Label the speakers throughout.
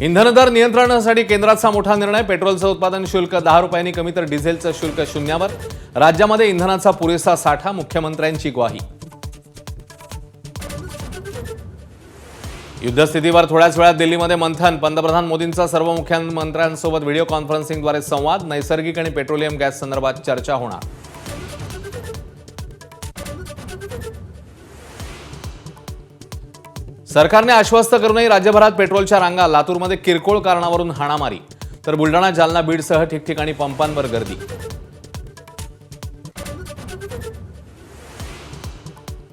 Speaker 1: इंधन दर नियंत्रणासाठी केंद्राचा मोठा निर्णय. पेट्रोलचं उत्पादन शुल्क 10 रुपयांनी कमी तर डिझेलचं शुल्क शून्यावर. राज्यामध्ये इंधनाचा पुरेसा साठा. मुख्यमंत्र्यांची ग्वाही. युद्धस्थितीवर थोड्याच वेळात दिल्लीमध्ये मंथन. पंतप्रधान मोदींचा सर्व मुख्यमंत्र्यांसोबत व्हिडिओ कॉन्फरन्सिंगद्वारे संवाद. नैसर्गिक आणि पेट्रोलियम गॅस संदर्भात चर्चा होणार. सरकारने आश्वस्त करूनही राज्यभरात पेट्रोलच्या रांगा. लातूरमध्ये किरकोळ कारणावरून हाणामारी तर बुलढाणा, जालना, बीडसह ठिकठिकाणी पंपांवर गर्दी.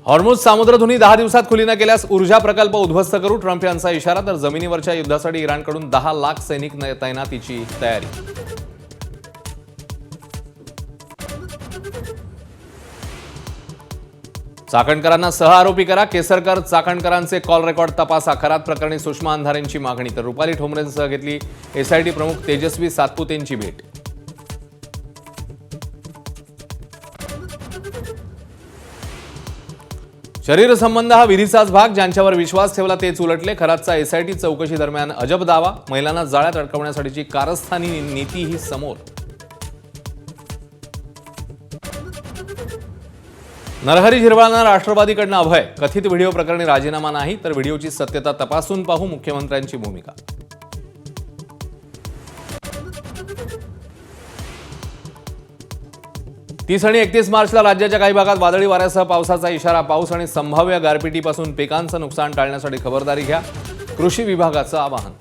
Speaker 1: हॉर्मुझ सामुद्रधुनी 10 दिवसात खुली न केल्यास ऊर्जा प्रकल्प उद्ध्वस्त करू. ट्रम्प यांचा इशारा. तर जमिनीवरच्या युद्धासाठी इराणकडून 10 लाख सैनिक तैनातीची तयारी. चाकणकरांना सह आरोपी करा. केसरकर चाकणकरांचे कॉल रेकॉर्ड तपासा. खरात प्रकरणी सुषमा अंधारेंची मागणी. तर रुपाली ठोंबरेंसह घेतली एसआयटी प्रमुख तेजस्वी सातपुतेंची भेट. शरीर संबंध हा विधीचाच भाग. ज्यांच्यावर विश्वास ठेवला तेच उलटले. खरातचा एसआयटी चौकशी दरम्यान अजब दावा. महिलांना जाळ्यात अडकवण्यासाठीची कारस्थानी नीतीही समोर. नरहरी झिरवाळांना राष्ट्रवादीकडनं अभय. कथित व्हिडिओ प्रकरणी राजीनामा नाही तर व्हिडिओची सत्यता तपासून पाहू. मुख्यमंत्र्यांची भूमिका. 30 आणि 31 मार्चला राज्याच्या काही भागात वादळी वाऱ्यासह पावसाचा इशारा. पाऊस आणि संभाव्य गारपिटीपासून पिकांचं नुकसान टाळण्यासाठी खबरदारी घ्या. कृषी विभागाचं आवाहन.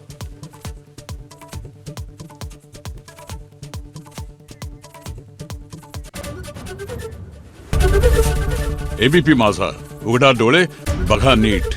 Speaker 2: एबीपी माझा, उघडा डोळे बघा नीट.